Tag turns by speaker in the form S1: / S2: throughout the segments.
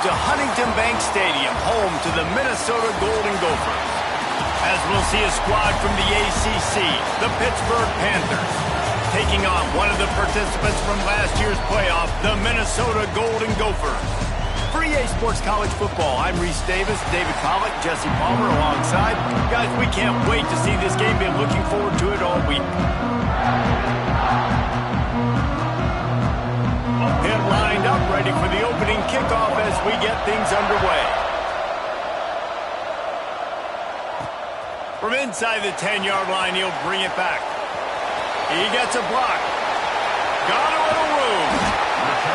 S1: To Huntington Bank Stadium, home to the Minnesota Golden Gophers. As we'll see a squad from the ACC, the Pittsburgh Panthers, taking on one of the participants from last year's playoff, the Minnesota Golden Gophers. For EA Sports College Football, I'm Reese Davis, David Pollock, Jesse Palmer alongside. Guys, we can't wait to see this game. Been looking forward to it all week. Hit lined up, ready for the opening kickoff as we get things underway. From inside the 10-yard line, he'll bring it back. He gets a block. Got a little room.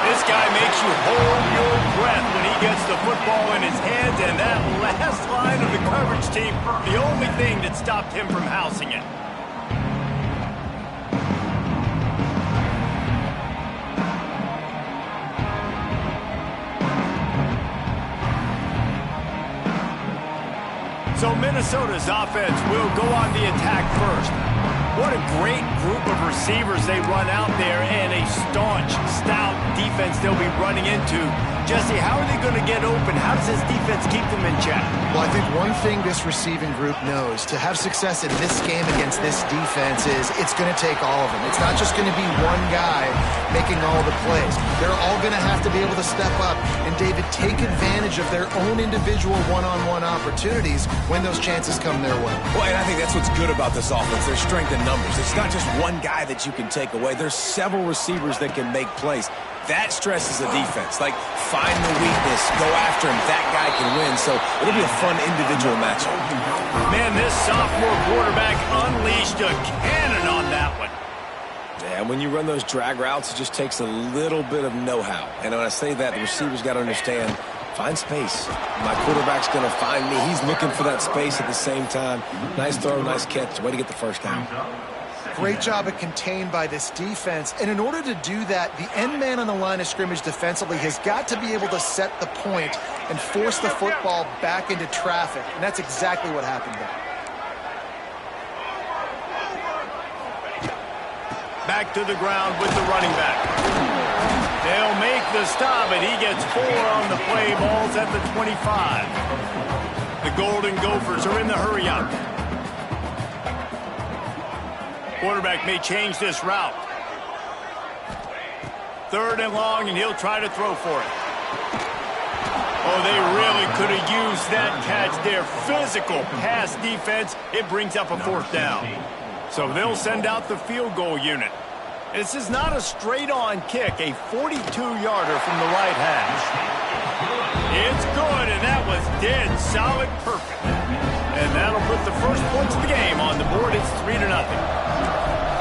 S1: This guy makes you hold your breath when he gets the football in his hands, and that last line of the coverage team, the only thing that stopped him from housing it. So Minnesota's offense will go on the attack first. What a great group of receivers they run out there, and a staunch, stout defense they'll be running into. Jesse, how are they going to get open? How does this defense keep them in check?
S2: Well, I think one thing this receiving group knows, to have success in this game against this defense, is it's going to take all of them. It's not just going to be one guy making all the plays. They're all going to have to be able to step up and, David, take advantage of their own individual one-on-one opportunities when those chances come their way.
S3: Well, and I think that's what's good about this offense, their strength in numbers. It's not just one guy that you can take away. There's several receivers that can make plays. That stresses the defense. Like, find the weakness, go after him. That guy can win. So it'll be a fun individual matchup.
S1: Man, this sophomore quarterback unleashed a cannon on that one.
S3: Yeah, when you run those drag routes, it just takes a little bit of know-how. And when I say that, the receivers got to understand, find space. My quarterback's going to find me. He's looking for that space at the same time. Nice throw, nice catch. Way to get the first down.
S2: Great job at contained by this defense. And in order to do that, the end man on the line of scrimmage defensively has got to be able to set the point and force the football back into traffic. And that's exactly what happened there.
S1: Back to the ground with the running back. They'll make the stop, and he gets 4 on the play. Ball's at the 25. The Golden Gophers are in the hurry-up. Quarterback may change this route. 3rd and long, and he'll try to throw for it. Oh, they really could have used that catch there. Physical pass defense. It brings up a 4th down. So they'll send out the field goal unit. This is not a straight-on kick, a 42-yarder from the right hash. It's good, and that was dead solid perfect. And that'll put the first points of the game on the board. It's 3-0.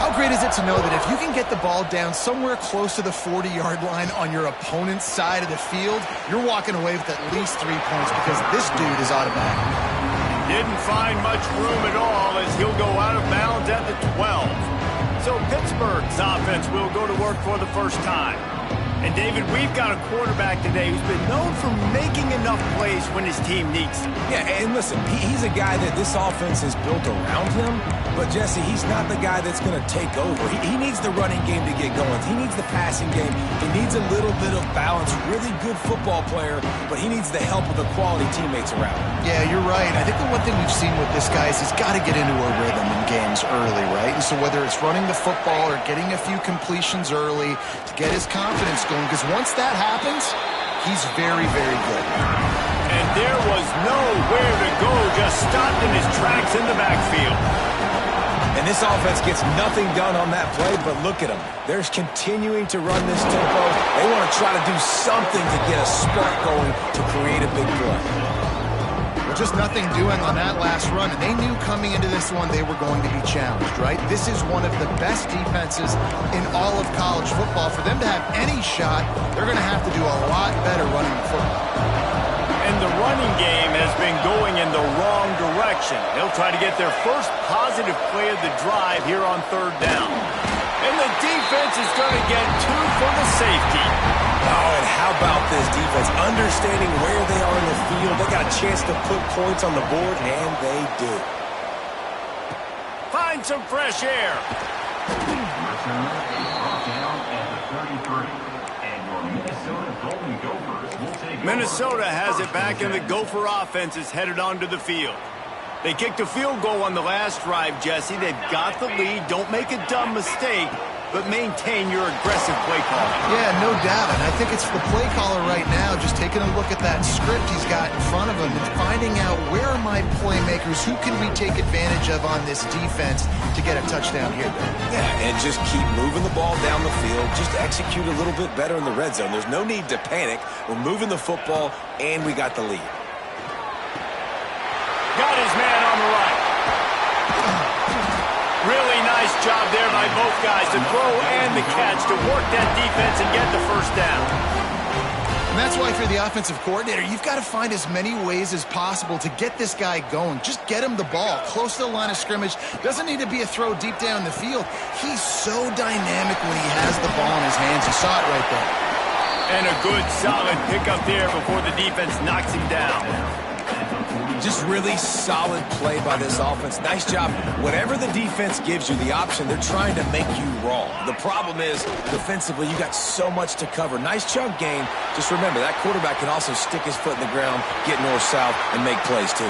S2: How great is it to know that if you can get the ball down somewhere close to the 40-yard line on your opponent's side of the field, you're walking away with at least 3 points because this dude is automatic.
S1: Didn't find much room at all as he'll go out of bounds at the 12. So Pittsburgh's offense will go to work for the first time. And, David, we've got a quarterback today who's been known for making enough plays when his team needs them.
S3: Yeah, and listen, he's a guy that this offense is built around him. But, Jesse, he's not the guy that's going to take over. He needs the running game to get going. He needs the passing game. He needs a little bit of balance. Really good football player, but he needs the help of the quality teammates around him.
S2: Yeah, you're right. I think the one thing we've seen with this guy is he's got to get into a rhythm in games early, right? And so whether it's running the football or getting a few completions early to get his confidence going, because once that happens, he's very, very good.
S1: And there was nowhere to go, just stopped in his tracks in the backfield.
S3: And this offense gets nothing done on that play, but look at them. They're continuing to run this tempo. They want to try to do something to get a spark going to create a big play.
S2: Well, just nothing doing on that last run, and they knew coming into this one they were going to be challenged, right? This is one of the best defenses in all of college football. For them to have any shot, they're going to have to do a lot better running the football.
S1: And the running game has been going in the wrong direction. They'll try to get their first positive play of the drive here on 3rd down. And the defense is going to get 2 for the safety.
S3: Oh, and how about this defense? Understanding where they are in the field. They got a chance to put points on the board, and they do.
S1: Find some fresh air. Minnesota has it back, and the Gopher offense is headed onto the field. They kicked a field goal on the last drive, Jesse. They've got the lead. Don't make a dumb mistake, but maintain your aggressive play call.
S2: Yeah, no doubt. And I think it's the play caller right now just taking a look at that script he's got in front of him and finding out where are my playmakers, who can we take advantage of on this defense to get a touchdown here.
S3: Yeah, and just keep moving the ball down the field. Just execute a little bit better in the red zone. There's no need to panic. We're moving the football, and we got the lead.
S1: Got his man on the right. Really nice job there by both guys, the throw and the catch, to work that defense and get the first down.
S2: And that's why if you're the offensive coordinator, you've got to find as many ways as possible to get this guy going. Just get him the ball close to the line of scrimmage. Doesn't need to be a throw deep down the field. He's so dynamic when he has the ball in his hands. You saw it right there.
S1: And a good, solid pickup there before the defense knocks him down.
S3: Just really solid play by this offense. Nice job. Whatever the defense gives you, the option, they're trying to make you wrong. The problem is, defensively, you got so much to cover. Nice chunk gain. Just remember, that quarterback can also stick his foot in the ground, get north-south, and make plays, too.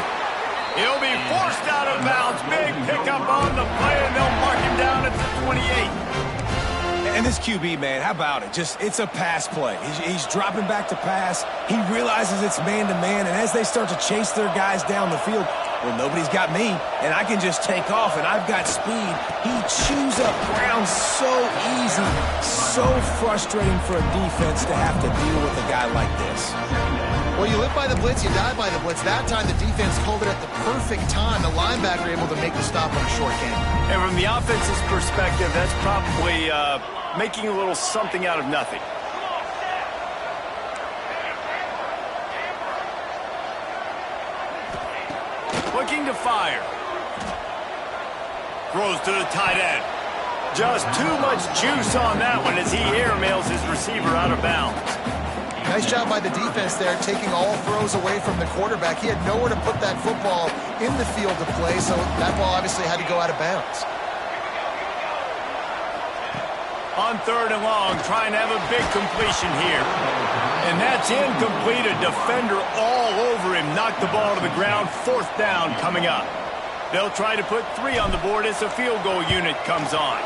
S1: He'll be forced out of bounds. Big pickup on the play, and they'll mark him down at the 28.
S3: And this QB, man, how about it? It's a pass play. He's dropping back to pass. He realizes it's man-to-man, and as they start to chase their guys down the field, well, nobody's got me, and I can just take off, and I've got speed. He chews up ground so easy, so frustrating for a defense to have to deal with a guy like this.
S2: Well, you live by the blitz, you die by the blitz. That time, the defense called it at the perfect time. The linebacker able to make the stop on a short game.
S1: And from the offense's perspective, that's probably making a little something out of nothing. Looking to fire. Throws to the tight end. Just too much juice on that one as he airmails his receiver out of bounds.
S2: Nice job by the defense there, taking all throws away from the quarterback. He had nowhere to put that football in the field to play, so that ball obviously had to go out of bounds.
S1: On 3rd and long, trying to have a big completion here. And that's incomplete. A defender all over him. Knocked the ball to the ground. 4th down coming up. They'll try to put 3 on the board as the field goal unit comes on.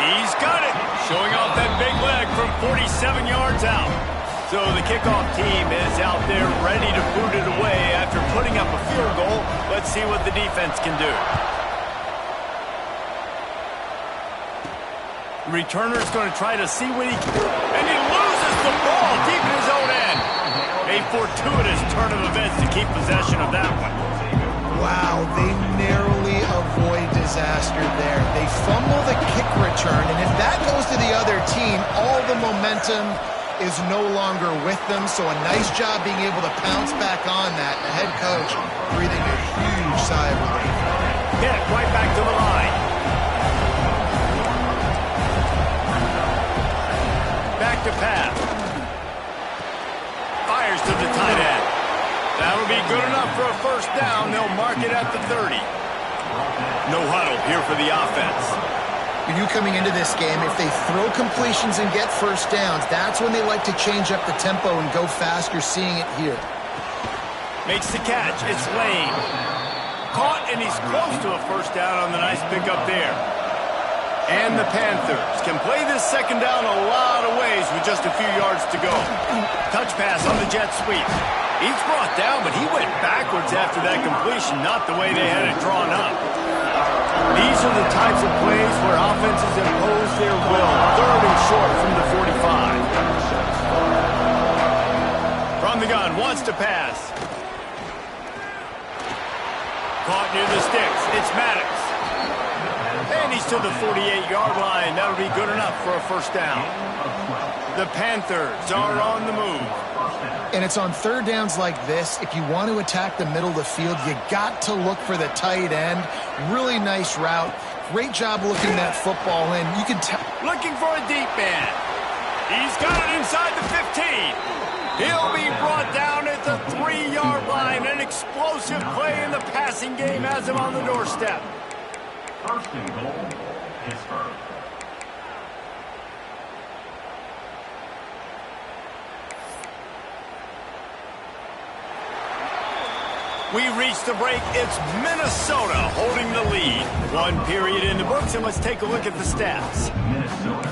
S1: He's got it. Showing off that big leg from 47 yards out. So the kickoff team is out there ready to boot it away after putting up a field goal. Let's see what the defense can do. Returner's going to try to see what he can. And he loses the ball deep in his own end. A fortuitous turn of events to keep possession of that one.
S2: Wow, they narrowly avoid disaster there. They fumble the kick return, and if that goes to the other team, all the momentum is no longer with them, so a nice job being able to pounce back on that. The head coach breathing a huge sigh of relief.
S1: Get it right back to the line. Back to pass. Fires to the tight end. That'll be good enough for a first down. They'll mark it at the 30. No huddle here for the offense.
S2: You knew coming into this game, if they throw completions and get first downs, that's when they like to change up the tempo and go fast. You're seeing it here.
S1: Makes the catch. It's Lane. Caught, and he's close to a first down on the nice pickup there. And the Panthers can play this second down a lot of ways with just a few yards to go. Touch pass on the jet sweep. He's brought down, but he went backwards after that completion, not the way they had it drawn up. These are the types of plays where offenses impose their will. 3rd and short from the 45. From the gun, wants to pass. Caught near the sticks. It's Maddox. And he's to the 48-yard line. That'll be good enough for a first down. The Panthers are on the move.
S2: And it's on 3rd downs like this. If you want to attack the middle of the field, you got to look for the tight end. Really nice route. Great job looking that football in. You can tell.
S1: Looking for a deep man. He's got it inside the 15. He'll be brought down at the 3-yard line. An explosive play in the passing game has him on the doorstep.
S4: 1st and goal, Pittsburgh.
S1: We reach the break. It's Minnesota holding the lead. One period in the books, and let's take a look at the stats.
S4: Minnesota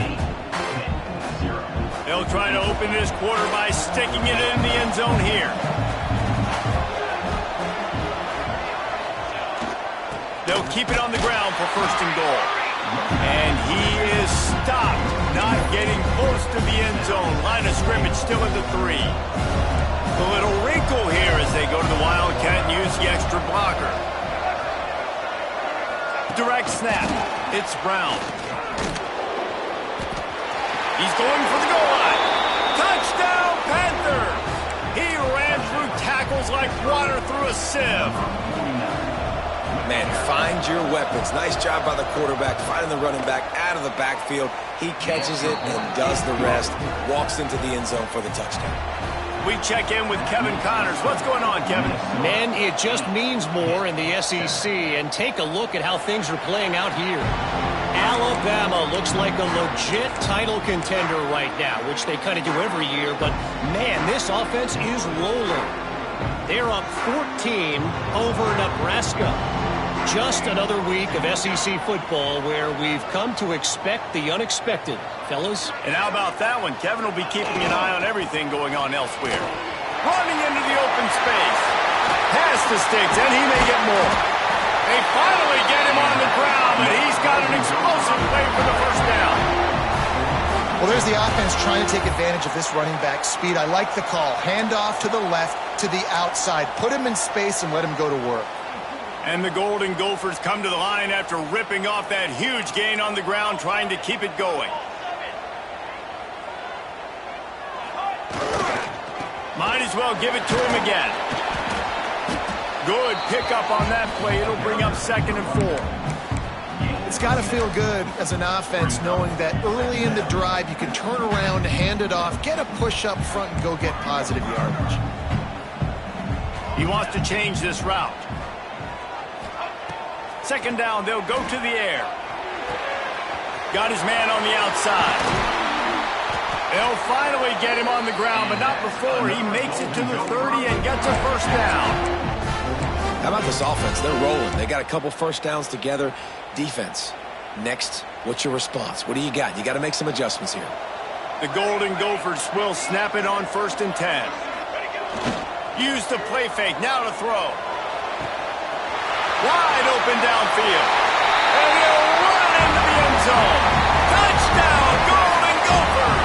S4: 8-0.
S1: They'll try to open this quarter by sticking it in the end zone here. They'll keep it on the ground for first and goal. And he is stopped, not getting close to the end zone. Line of scrimmage still at the 3. The little wrinkle here as they go to the Wildcat and use the extra blocker. Direct snap. It's Brown. He's going for the goal line. Touchdown, Panthers! He ran through tackles like water through a sieve.
S3: Man, find your weapons. Nice job by the quarterback, finding the running back out of the backfield. He catches it and does the rest. Walks into the end zone for the touchdown.
S1: We check in with Kevin Connors. What's going on, Kevin?
S5: Man, it just means more in the SEC. And take a look at how things are playing out here. Alabama looks like a legit title contender right now, which they kind of do every year. But, man, this offense is rolling. They're up 14 over Nebraska. Just another week of SEC football where we've come to expect the unexpected, fellas.
S1: And how about that one? Kevin will be keeping an eye on everything going on elsewhere. Running into the open space. Pass to Sticks, and he may get more. They finally get him on the ground, and he's got an explosive play for the first down.
S2: Well, there's the offense trying to take advantage of this running back speed. I like the call. Hand off to the left, to the outside. Put him in space and let him go to work.
S1: And the Golden Gophers come to the line after ripping off that huge gain on the ground, trying to keep it going. Might as well give it to him again. Good pickup on that play. It'll bring up 2nd and 4.
S2: It's got to feel good as an offense knowing that early in the drive you can turn around, hand it off, get a push up front, and go get positive yardage.
S1: He wants to change this route. 2nd down, they'll go to the air. Got his man on the outside. They'll finally get him on the ground, but not before he makes it to the 30 and gets a first down.
S3: How about this offense? They're rolling. They got a couple first downs together. Defense, next, what's your response? What do you got? You got to make some adjustments here.
S1: The Golden Gophers will snap it on 1st and 10. Use the play fake, now to throw. Wide open downfield. And he'll run into the end zone. Touchdown, Golden Gophers!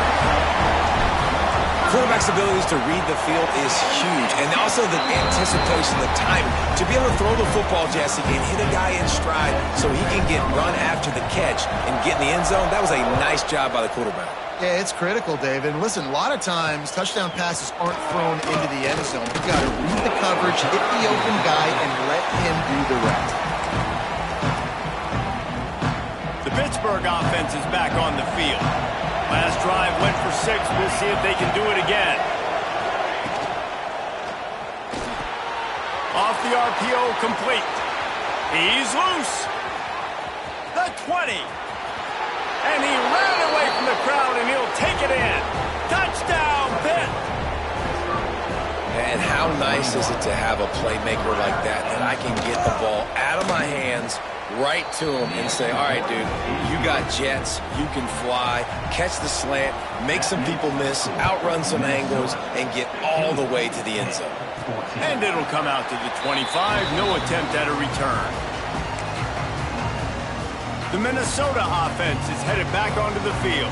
S3: Quarterback's abilities to read the field is huge. And also the anticipation, the timing. To be able to throw the football, Jesse, and hit a guy in stride so he can get run after the catch and get in the end zone, that was a nice job by the quarterback.
S2: Yeah, it's critical, David. And listen, a lot of times touchdown passes aren't thrown into the end zone. You've got to read the coverage, hit the open guy, and let him do the rest.
S1: The Pittsburgh offense is back on the field. Last drive went for 6. We'll see if they can do it again. Off the RPO, complete. He's loose. The 20. And he ran away from the crowd, and he'll take it in. Touchdown, Pitt!
S3: And how nice is it to have a playmaker like that I can get the ball out of my hands, right to him, and say, all right, dude, you got jets, you can fly, catch the slant, make some people miss, outrun some angles, and get all the way to the end zone.
S1: And it'll come out to the 25. No attempt at a return. The Minnesota offense is headed back onto the field.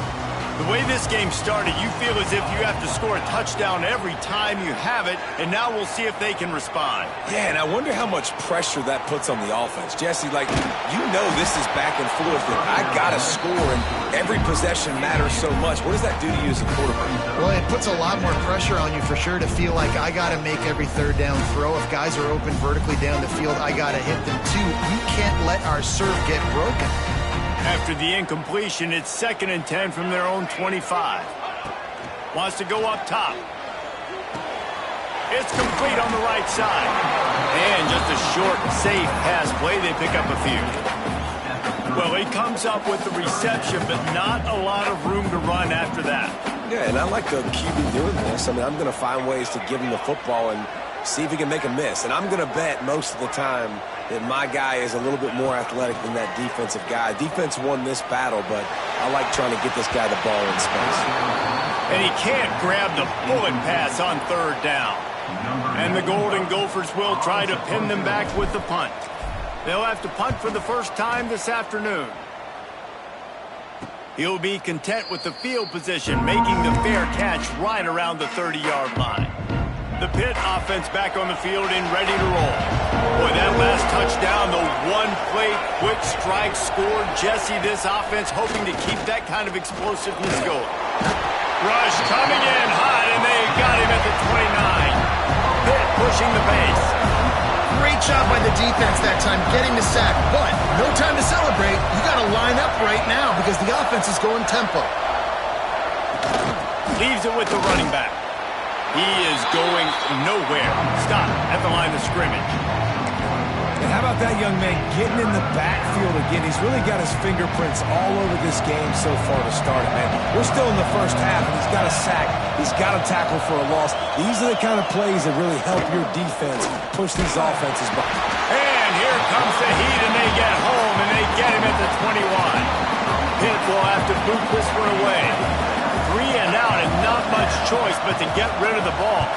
S1: The way this game started, you feel as if you have to score a touchdown every time you have it, and now we'll see if they can respond.
S3: Yeah, and I wonder how much pressure that puts on the offense. Jesse, like, you know this is back and forth, and I got to score, and every possession matters so much. What does that do to you as a quarterback?
S2: Well, it puts a lot more pressure on you for sure to feel like I got to make every 3rd down throw. If guys are open vertically down the field, I got to hit them too. You can't let our serve get broken.
S1: After the incompletion, it's 2nd and 10 from their own 25. Wants to go up top. It's complete on the right side. And just a short, safe pass play. They pick up a few. Well, he comes up with the reception, but not a lot of room to run after that.
S3: Yeah, and I like the QB doing this. I mean, I'm going to find ways to give him the football and see if he can make a miss. And I'm going to bet most of the time that my guy is a little bit more athletic than that defensive guy. Defense won this battle, but I like trying to get this guy the ball in space.
S1: And he can't grab the bullet pass on third down. And the Golden Gophers will try to pin them back with the punt. They'll have to punt for the first time this afternoon. He'll be content with the field position, making the fair catch right around the 30-yard line. The Pitt offense back on the field and ready to roll. Boy, that last touchdown, the one-play quick strike scored. Jesse, this offense hoping to keep that kind of explosiveness going. Rush coming in hot, and they got him at the 29. Pitt pushing the pace.
S2: Great job by the defense that time, getting the sack. But no time to celebrate. You got to line up right now because the offense is going tempo.
S1: Leaves it with the running back. He is going nowhere. Stop at the line of scrimmage.
S3: And how about that young man getting in the backfield again? He's really got his fingerprints all over this game so far to start it, man. We're still in the first half, and he's got a sack. He's got a tackle for a loss. These are the kind of plays that really help your defense push these offenses back.
S1: And here comes the heat, and they get home, and they get him at the 21. Pitt will have to boot this one away. 3 and out, and not much choice but to get rid of the ball.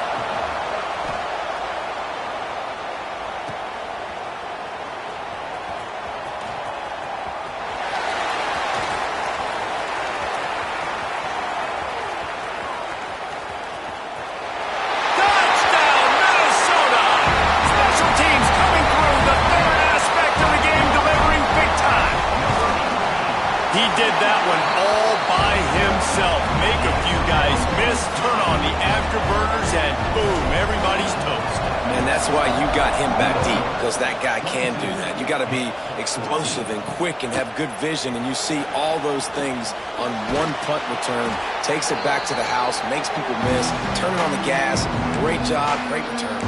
S1: Did that one all by himself. Make a few guys miss, turn on the afterburners, and boom, everybody's toast.
S3: And that's why you got him back deep, because that guy can do that. You got to be explosive and quick and have good vision, and you see all those things on one punt return. Takes it back to the house, makes people miss, turning on the gas. Great job, great return.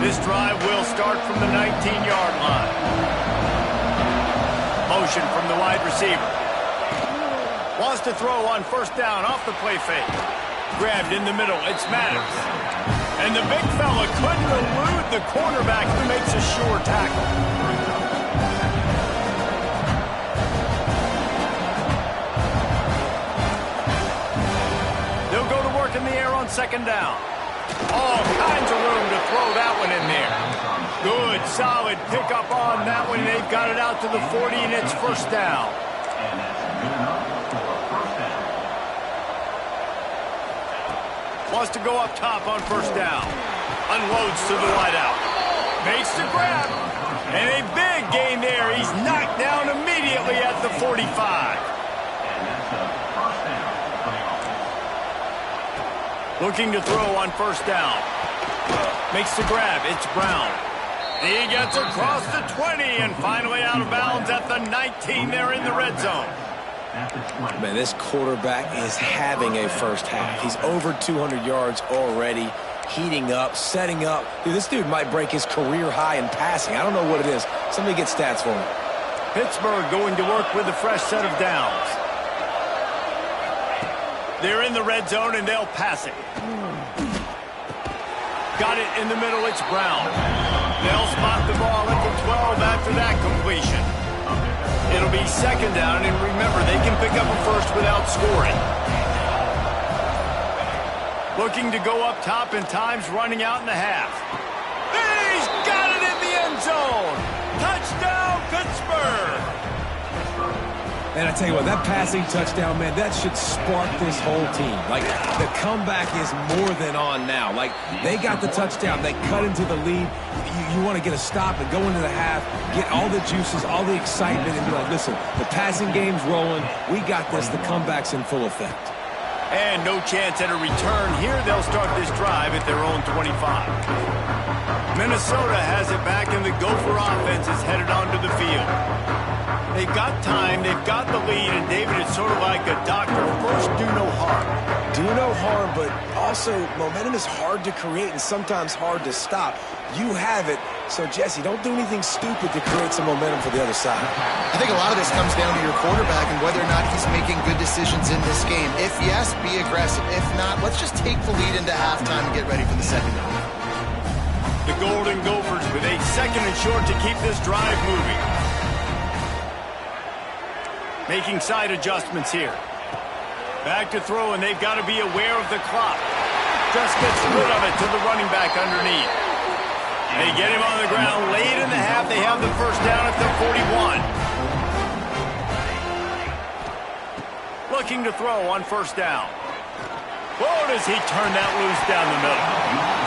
S1: This drive will start from the 19-yard line. Motion from the wide receiver. Wants to throw on first down off the play fake. Grabbed in the middle. It's Matters. And the big fella couldn't elude the cornerback who makes a sure tackle. They'll go to work in the air on second down. All kinds of room to throw that one in there. Good, solid pickup on that one. They've got it out to the 40, and it's first down.
S4: And that's good enough for a first down.
S1: Wants to go up top on first down. Unloads to the wideout. Makes the grab. And a big gain there. He's knocked down immediately at the 45.
S4: And that's a first down for the offense.
S1: Looking to throw on first down. Makes the grab. It's Brown. He gets across the 20 and finally out of bounds at the 19. They're in the red zone.
S3: Man, this quarterback is having a first half. He's over 200 yards already, heating up, setting up. Dude, this dude might break his career high in passing. I don't know what it is. Somebody get stats for him.
S1: Pittsburgh going to work with a fresh set of downs. They're in the red zone, and they'll pass it. Got it in the middle. It's Brown. They'll spot the ball at the 12 after that completion. It'll be second down, and remember, they can pick up a first without scoring. Looking to go up top, and time's running out in the half. He's got it in the end zone. Touchdown, Pittsburgh.
S3: And I tell you what, that passing touchdown, man, that should spark this whole team. Like, the comeback is more than on now. Like, they got the touchdown. They cut into the lead. You want to get a stop and go into the half, get all the juices, all the excitement, and be like, listen, the passing game's rolling. We got this. The comeback's in full effect.
S1: And no chance at a return here. They'll start this drive at their own 25. Minnesota has it back, and the Gopher offense is headed onto the field. They've got time, they've got the lead, and David, it's sort of like a doctor. First, do no harm.
S3: Do do no harm, but also momentum is hard to create and sometimes hard to stop. You have it, so Jesse, don't do anything stupid to create some momentum for the other side.
S2: I think a lot of this comes down to your quarterback and whether or not he's making good decisions in this game. If yes, be aggressive. If not, let's just take the lead into halftime and get ready for the second half.
S1: The Golden Gophers with a second and short to keep this drive moving. Making side adjustments here. Back to throw, and they've got to be aware of the clock. Just gets rid of it to the running back underneath. They get him on the ground. Late in the half, they have the first down at the 41. Looking to throw on first down. Oh, does he turn that loose down the middle?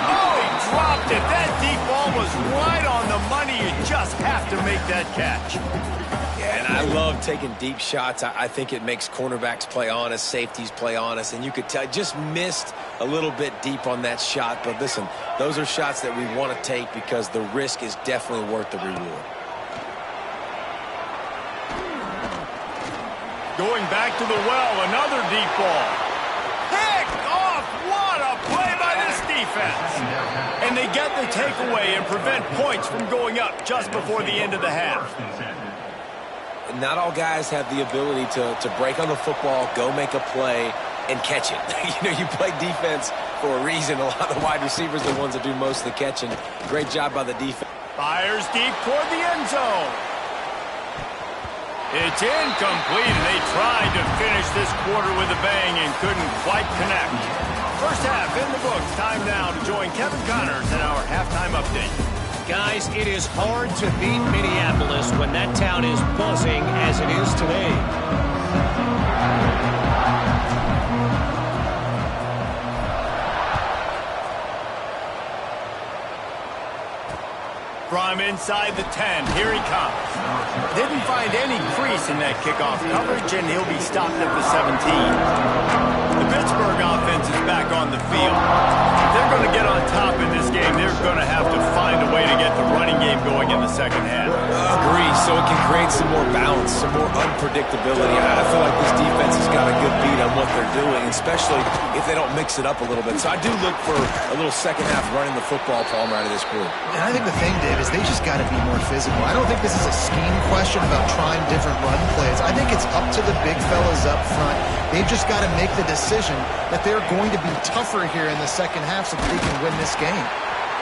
S1: Oh, he dropped it. That deep ball was right on the money. You just have to make that catch.
S3: Yeah, and I love taking deep shots. I think it makes cornerbacks play honest, safeties play honest, and you could tell just missed a little bit deep on that shot. But listen, those are shots that we want to take because the risk is definitely worth the reward.
S1: Going back to the well, another deep ball. Picked off! What a play by this defense! And they get the takeaway and prevent points from going up just before the end of the half.
S3: Not all guys have the ability to break on the football, go make a play, and catch it. You play defense for a reason. A lot of the wide receivers are the ones that do most of the catching. Great job by the defense.
S1: Fires deep toward the end zone. It's incomplete, and they tried to finish this quarter with a bang and couldn't quite connect. First half in the books. Time now to join Kevin Connors in our halftime update.
S5: Guys, it is hard to beat Minneapolis when that town is buzzing as it is today.
S1: From inside the 10, here he comes. Didn't find any crease in that kickoff coverage, and he'll be stopped at the 17. The Pittsburgh offense is back on the field. If they're going to get on top in this game, they're going to have to find a way to get the running game going in the second half.
S3: Agree, so it can create some more balance, some more unpredictability. I feel like this defense has got a good beat on what they're doing, especially if they don't mix it up a little bit. So I do look for a little second half running the football Palmer out of this group.
S2: And I think the thing, Dave, is they just got to be more physical. I don't think this is a scheme question about trying different run plays. I think it's up to the big fellas up front. They've just got to make the decision that they're going to be tougher here in the second half so that they can win this game.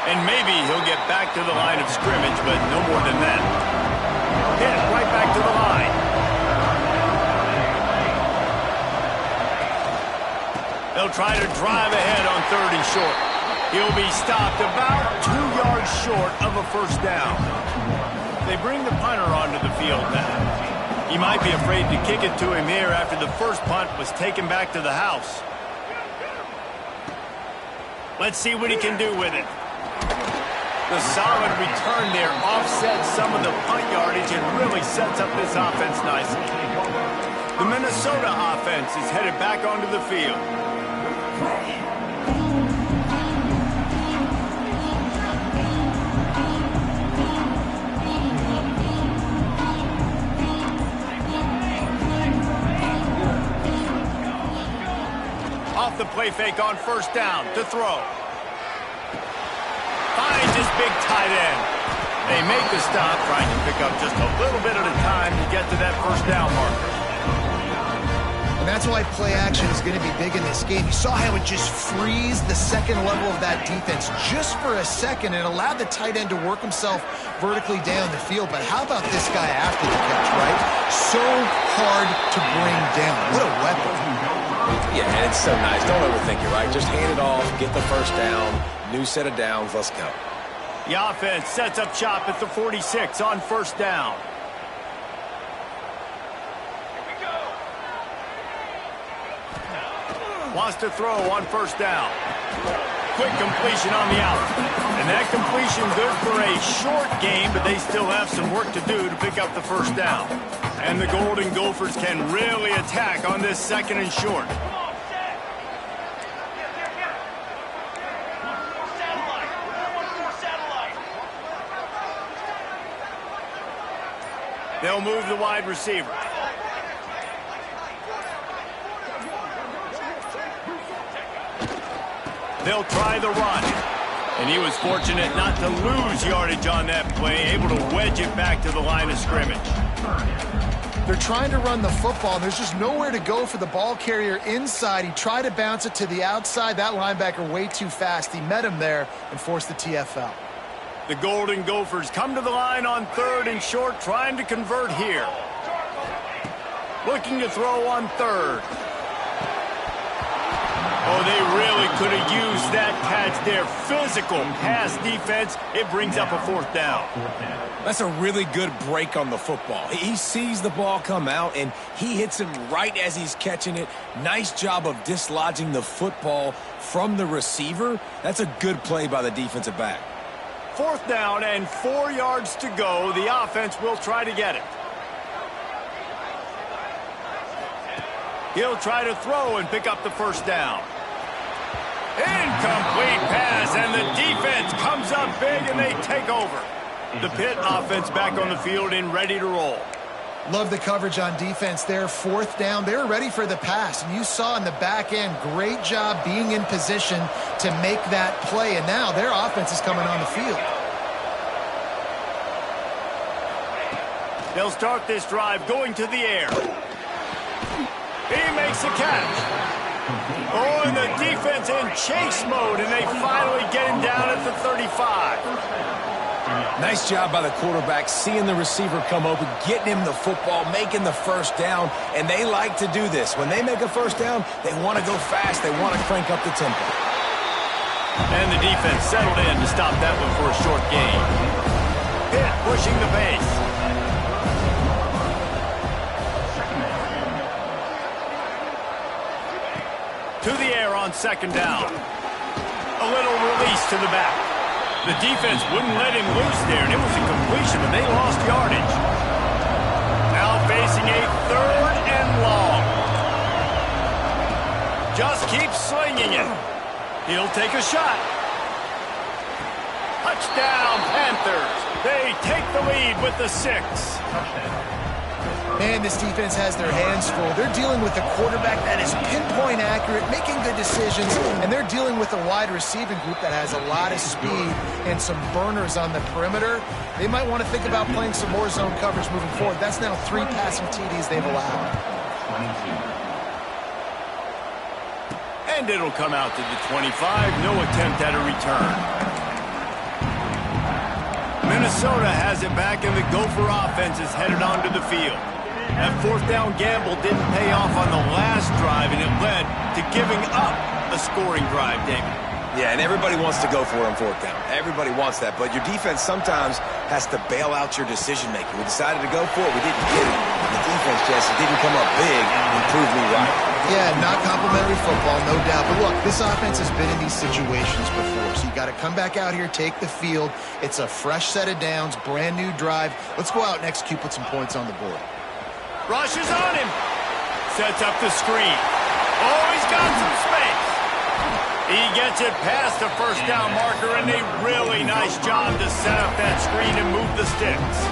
S1: And maybe he'll get back to the line of scrimmage, but no more than that. Hit right back to the line. They'll try to drive ahead on 3rd and short. He'll be stopped about 2 yards short of a first down. They bring the punter onto the field now. He might be afraid to kick it to him here after the first punt was taken back to the house. Let's see what he can do with it. The solid return there offsets some of the punt yardage and really sets up this offense nicely. The Minnesota offense is headed back onto the field. Off the play fake on first down to throw. Finds his big tight end. They make the stop, trying to pick up just a little bit at a time to get to that first down marker.
S2: And that's why play action is going to be big in this game. You saw how it just frees the second level of that defense just for a second and allowed the tight end to work himself vertically down the field. But how about this guy after the catch, right? So hard to bring down. What a weapon.
S3: Yeah, and it's so nice. Don't overthink it, right? Just hand it off, get the first down, new set of downs, let's go.
S1: The offense sets up shop at the 46 on first down. Wants to throw on first down. Quick completion on the out. And that completion good for a short game, but they still have some work to do to pick up the first down. And the Golden Gophers can really attack on this 2nd and short. They'll move the wide receiver. They'll try the run. And he was fortunate not to lose yardage on that play, able to wedge it back to the line of scrimmage.
S2: They're trying to run the football, and there's just nowhere to go for the ball carrier inside. He tried to bounce it to the outside. That linebacker way too fast. He met him there and forced the TFL.
S1: The Golden Gophers come to the line on 3rd and short, trying to convert here. Looking to throw on 3rd. Oh, they really could have used that catch there. Physical pass defense. It brings up a 4th down.
S3: That's a really good break on the football. He sees the ball come out, and he hits him right as he's catching it. Nice job of dislodging the football from the receiver. That's a good play by the defensive back.
S1: 4th down and 4 yards to go. The offense will try to get it. He'll try to throw and pick up the 1st down. Incomplete pass, and the defense comes up big, and they take over. The Pitt offense back on the field and ready to roll.
S2: Love the coverage on defense there. 4th down. They were ready for the pass, and you saw in the back end, great job being in position to make that play, and now their offense is coming on the field.
S1: They'll start this drive going to the air. He makes the catch. Oh, and the defense in chase mode, and they finally get him down at the 35.
S3: Nice job by the quarterback, seeing the receiver come open, getting him the football, making the 1st down, and they like to do this. When they make a 1st down, they want to go fast. They want to crank up the tempo.
S1: And the defense settled in to stop that one for a short gain. Pitt pushing the pace. To the air on 2nd down. A little release to the back. The defense wouldn't let him loose there, and it was a completion, but they lost yardage. Now facing a 3rd and long. Just keep slinging it. He'll take a shot. Touchdown, Panthers. They take the lead with the 6.
S2: Man, this defense has their hands full. They're dealing with a quarterback that is pinpoint accurate, making good decisions, and they're dealing with a wide receiving group that has a lot of speed and some burners on the perimeter. They might want to think about playing some more zone coverage moving forward. That's now 3 passing TDs they've allowed.
S1: And it'll come out to the 25. No attempt at a return. Minnesota has it back, and the Gopher offense is headed onto the field. That 4th down gamble didn't pay off on the last drive, and it led to giving up a scoring drive, David.
S3: Yeah, and everybody wants to go for it on 4th down. Everybody wants that, but your defense sometimes has to bail out your decision-making. We decided to go for it. We didn't get it. The defense, Jesse, didn't come up big and prove me right.
S2: Yeah, not complimentary football, no doubt. But look, this offense has been in these situations before, so you got to come back out here, take the field. It's a fresh set of downs, brand new drive. Let's go out and execute, put some points on the board.
S1: Rushes on him. Sets up the screen. Oh, he's got some space. He gets it past the 1st down marker, and a really nice job to set up that screen and move the sticks.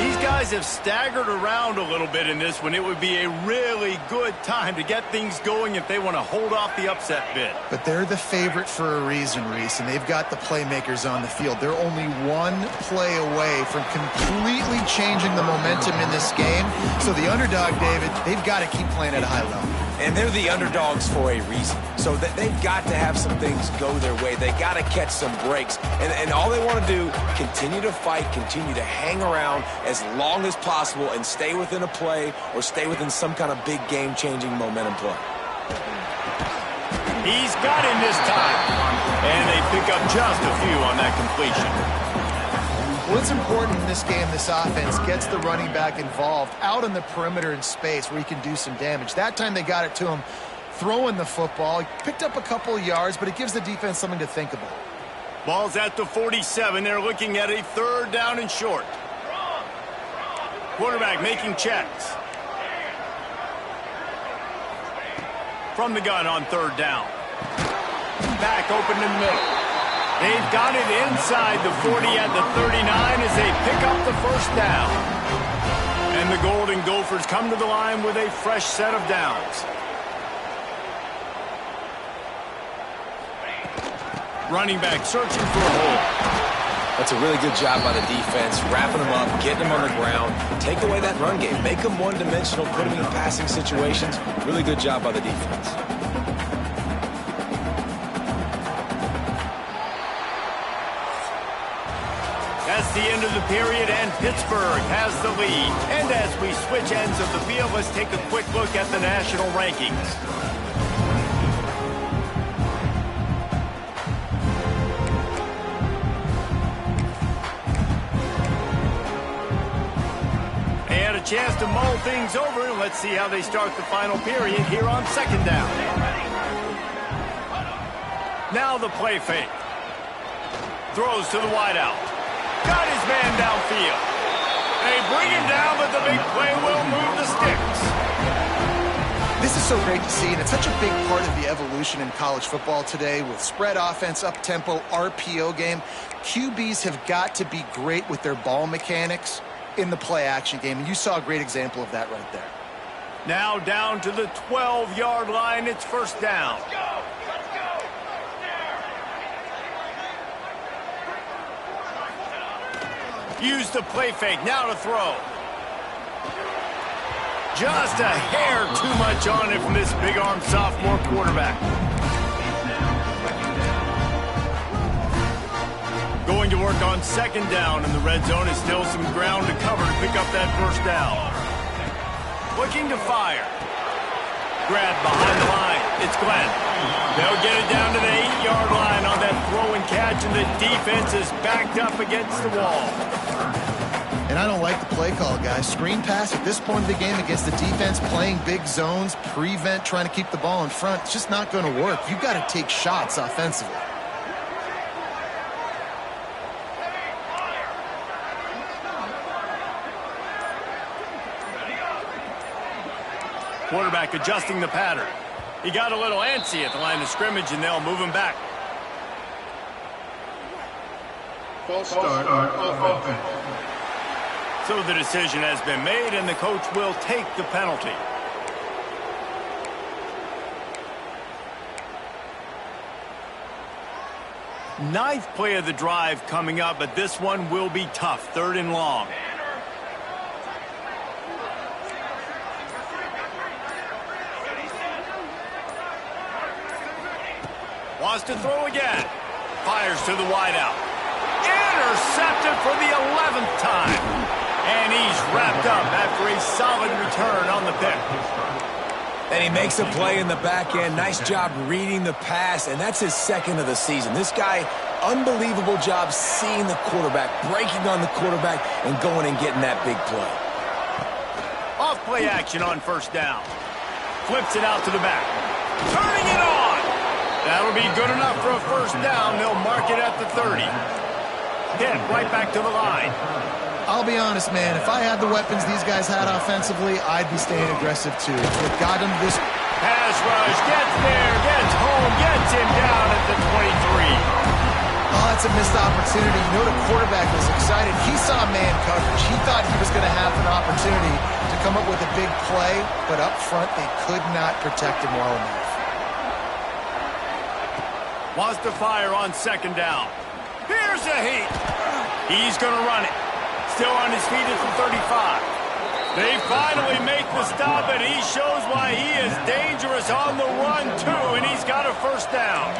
S1: These guys have staggered around a little bit in this one. It would be a really good time to get things going if they want to hold off the upset bid.
S2: But they're the favorite for a reason, Reese, and they've got the playmakers on the field. They're only 1 play away from completely changing the momentum in this game. So the underdog, David, they've got to keep playing at a high level.
S3: And they're the underdogs for a reason. So that they've got to have some things go their way. They got to catch some breaks. And all they want to do, continue to fight, continue to hang around as long as possible and stay within a play or stay within some kind of big game-changing momentum play.
S1: He's got him this time. And they pick up just a few on that completion.
S2: Well, it's important in this game this offense gets the running back involved out on the perimeter in space where he can do some damage. That time they got it to him throwing the football. He picked up a couple of yards, but it gives the defense something to think about.
S1: Ball's at the 47. They're looking at a 3rd down and short. Quarterback making checks. From the gun on 3rd down. Back open in the middle. They've got it inside the 40 at the 39 as they pick up the 1st down. And the Golden Gophers come to the line with a fresh set of downs. Running back searching for a hole.
S3: That's a really good job by the defense, wrapping them up, getting them on the ground. Take away that run game. Make them one-dimensional, put them in passing situations. Really good job by the defense.
S1: That's the end of the period, and Pittsburgh has the lead. And as we switch ends of the field, let's take a quick look at the national rankings. Chance to mull things over, and let's see how they start the final period here on second down. Now the play fake. Throws to the wideout. Got his man downfield. They bring him down, but the big play will move the sticks.
S2: This is so great to see, and it's such a big part of the evolution in college football today with spread offense, up-tempo, RPO game. QBs have got to be great with their ball mechanics in the play-action game, and you saw a great example of that right there.
S1: Now down to the 12-yard line. It's first down. Use the play fake. Now to throw. Just a hair too much on it from this big-arm sophomore quarterback. Going to work on second down, and the red zone is still some ground to cover to pick up that first down. Looking to fire. Grab behind the line. It's Glenn. They'll get it down to the 8-yard line on that throw and catch, and the defense is backed up against the wall.
S2: And I don't like the play call, guys. Screen pass at this point of the game against the defense, playing big zones, prevent, trying to keep the ball in front. It's just not going to work. You've got to take shots offensively.
S1: Quarterback adjusting the pattern. He got a little antsy at the line of scrimmage, and they'll move him back.
S6: False start offense.
S1: So the decision has been made, and the coach will take the penalty. Ninth play of the drive coming up, but this one will be tough. Third and long. Wants to throw again. Fires to the wideout. Intercepted for the 11th time. And he's wrapped up after a solid return on the pick.
S3: And he makes a play in the back end. Nice job reading the pass, and that's his second of the season. This guy, unbelievable job seeing the quarterback, breaking on the quarterback, and going and getting that big play.
S1: Off play action on first down. Flips it out to the back. Turning it on. That'll be good enough for a first down. They'll mark it at the 30. Hit right back to the line.
S2: I'll be honest, man. If I had the weapons these guys had offensively, I'd be staying aggressive too. What got him this
S1: pass rush, gets there, gets home, gets him down at the 23.
S2: Oh, that's a missed opportunity. You know the quarterback was excited. He saw man coverage. He thought he was going to have an opportunity to come up with a big play, but up front they could not protect him well enough.
S1: Wants to fire on second down. Here's a heat. He's going to run it. Still on his feet at the 35. They finally make the stop, and he shows why he is dangerous on the run, too, and he's got a first down.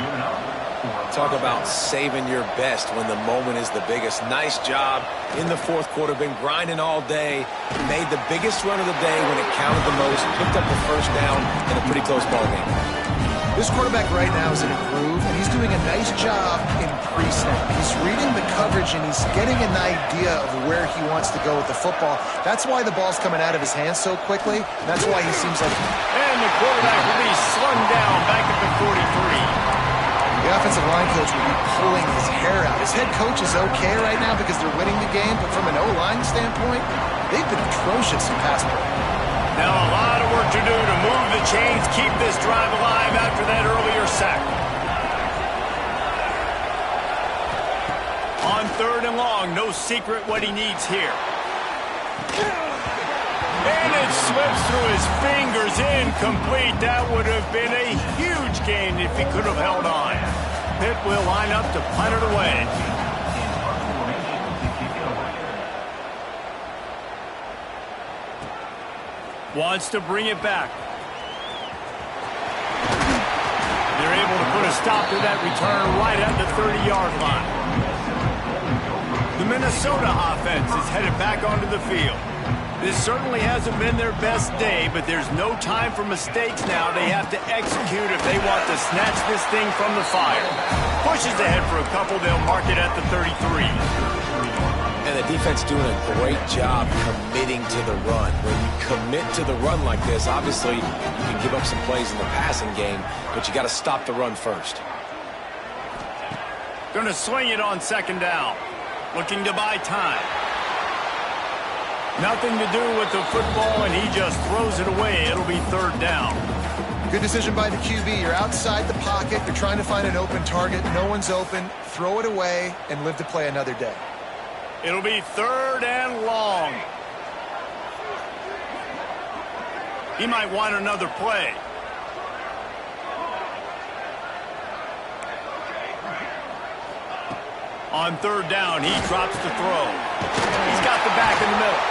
S3: Talk about saving your best when the moment is the biggest. Nice job in the fourth quarter. Been grinding all day. Made the biggest run of the day when it counted the most. Picked up the first down in a pretty close ball game.
S2: This quarterback right now is in a groove, and he's doing a nice job in pre-snap. He's reading the coverage, and he's getting an idea of where he wants to go with the football. That's why the ball's coming out of his hands so quickly. That's why he seems like...
S1: And the quarterback will be slung down back at the 43.
S2: The offensive line coach will be pulling his hair out. His head coach is okay right now because they're winning the game, but from an O-line standpoint, they've been atrocious in pass play.
S1: Now a lot of work to do to move the chains, keep this drive alive after that earlier sack. On third and long, no secret what he needs here. And it slips through his fingers, incomplete. That would have been a huge gain if he could have held on. pit will line up to punt it away. Wants to bring it back. They're able to put a stop to that return right at the 30-yard line. The Minnesota offense is headed back onto the field. This certainly hasn't been their best day, but there's no time for mistakes now. They have to execute if they want to snatch this thing from the fire. Pushes ahead for a couple. They'll mark it at the 33.
S3: And the defense doing a great job committing to the run. When you commit to the run like this, obviously you can give up some plays in the passing game, but you got to stop the run first.
S1: Going to swing it on second down. Looking to buy time. Nothing to do with the football, and he just throws it away. It'll be third down.
S2: Good decision by the QB. You're outside the pocket. You're trying to find an open target. No one's open. Throw it away and live to play another day.
S1: It'll be third and long. He might want another play. On third down, he drops the throw. He's got the back in the middle.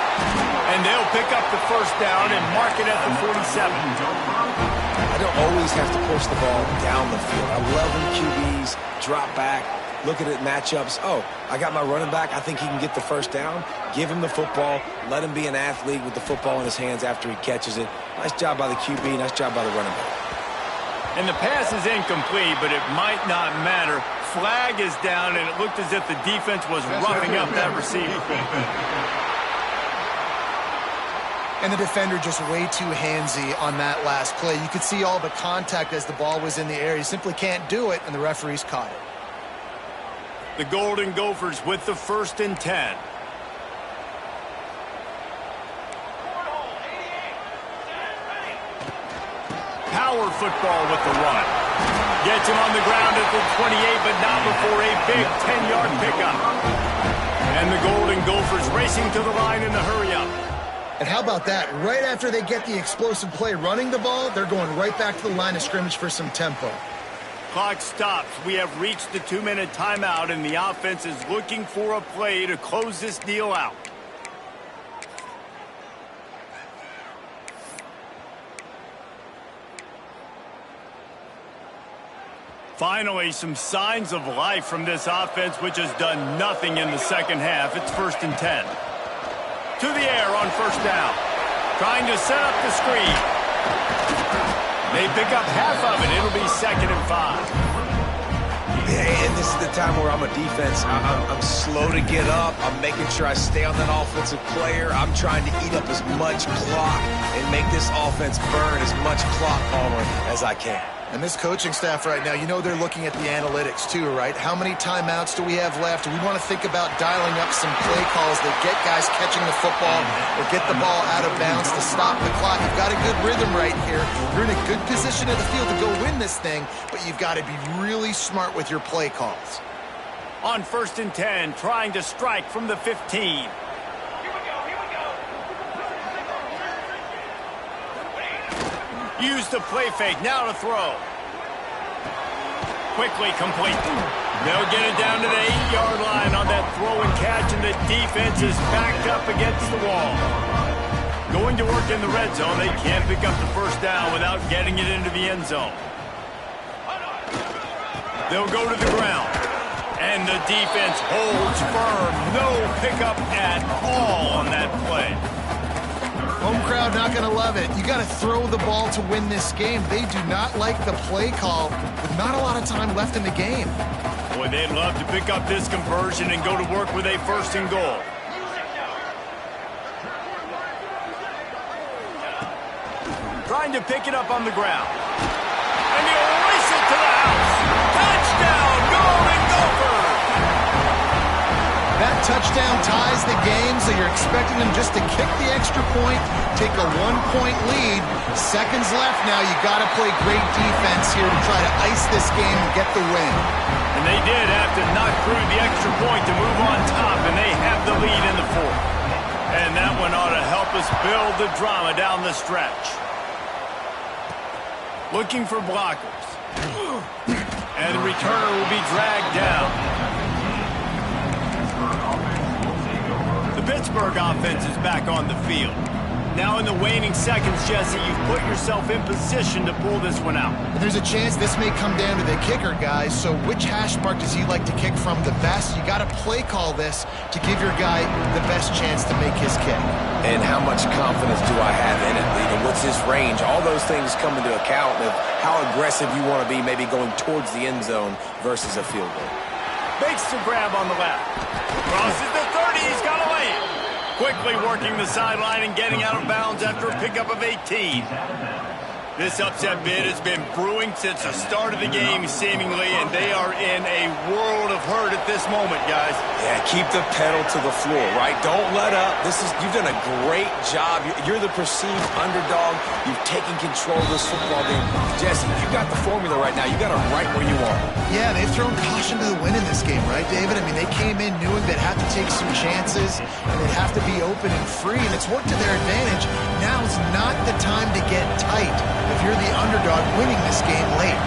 S1: And they'll pick up the first down and mark it at the 47.
S3: I don't always have to push the ball down the field. I love when QBs drop back, look at it matchups. Oh, I got my running back. I think he can get the first down. Give him the football. Let him be an athlete with the football in his hands after he catches it. Nice job by the QB. Nice job by the running back.
S1: And the pass is incomplete, but it might not matter. Flag is down, and it looked as if the defense was roughing up that receiver.
S2: And the defender just way too handsy on that last play. You could see all the contact as the ball was in the air. He simply can't do it, and the referees caught it.
S1: The Golden Gophers with the 1st and 10. Power football with the run. Gets him on the ground at the 28, but not before a big 10-yard pickup. And the Golden Gophers racing to the line in the hurry-up.
S2: And how about that? Right after they get the explosive play running the ball, they're going right back to the line of scrimmage for some tempo.
S1: Clock stops. We have reached the 2-minute timeout, and the offense is looking for a play to close this deal out. Finally, some signs of life from this offense, which has done nothing in the second half. It's 1st and 10. To the air on first down. Trying to set up the screen. They pick up half of it. It'll be 2nd and 5.
S3: Yeah, and this is the time where I'm a defense. I'm slow to get up. I'm making sure I stay on that offensive player. I'm trying to eat up as much clock and make this offense burn as much clock power as I can.
S2: And this coaching staff right now, you know they're looking at the analytics too, right? How many timeouts do we have left? We want to think about dialing up some play calls that get guys catching the football or get the ball out of bounds to stop the clock. You've got a good rhythm right here. You're in a good position of the field to go win this thing, but you've got to be really smart with your play calls.
S1: On 1st and 10, trying to strike from the 15. Use the play fake, now to throw. Quickly complete. They'll get it down to the 8-yard line on that throw and catch, and the defense is backed up against the wall. Going to work in the red zone, they can't pick up the first down without getting it into the end zone. They'll go to the ground, and the defense holds firm. No pickup at all on that play.
S2: Home crowd not going to love it. You got to throw the ball to win this game. They do not like the play call with not a lot of time left in the game.
S1: Boy, they'd love to pick up this conversion and go to work with a 1st and goal. Trying to pick it up on the ground. And he'll race it to the house. Touchdown, Golden Gophers!
S2: That touchdown ties the game, so you're expecting them just to kick the extra point, take a 1-point lead. Seconds left now. You got to play great defense here to try to ice this game and get the win.
S1: And they did have to knock through the extra point to move on top, and they have the lead in the 4th. And that one ought to help us build the drama down the stretch. Looking for blockers. And the returner will be dragged down. The Pittsburgh offense is back on the field. Now in the waning seconds, Jesse, you've put yourself in position to pull this one out.
S2: And there's a chance this may come down to the kicker, guys. So which hash mark does he like to kick from the best? You got to play call this to give your guy the best chance to make his kick.
S3: And how much confidence do I have in it? And what's his range? All those things come into account of how aggressive you want to be, maybe going towards the end zone versus a field goal.
S1: Makes the grab on the left. Crosses the 30. He's got a lane. Quickly working the sideline and getting out of bounds after a pickup of 18. This upset bid has been brewing since the start of the game, seemingly, and they are in a world of hurt at this moment, guys.
S3: Yeah, keep the pedal to the floor, right? Don't let up. You've done a great job. You're the perceived underdog. You've taken control of this football game. Jesse, you've got the formula right now. You got it right where you want it.
S2: Yeah, they've thrown caution to the wind in this game, right, David? I mean, they came in knowing they'd have to take some chances, and they'd have to be open and free, and it's worked to their advantage. Now's not the time to get tight if you're the underdog winning this game late.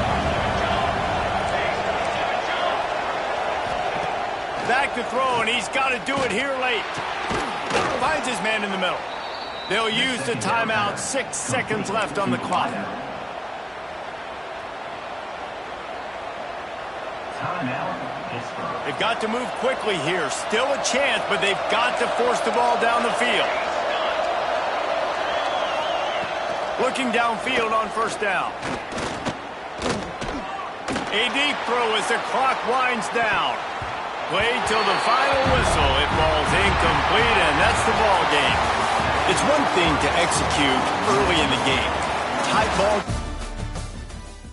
S1: Back to throw, and he's got to do it here late. Finds his man in the middle. They'll use the timeout. 6 seconds left on the clock. They've got to move quickly here. Still a chance, but they've got to force the ball down the field. Looking downfield on first down. A deep throw as the clock winds down. Played till the final whistle. It falls incomplete, and that's the ball game. It's one thing to execute early in the game. Tight ball.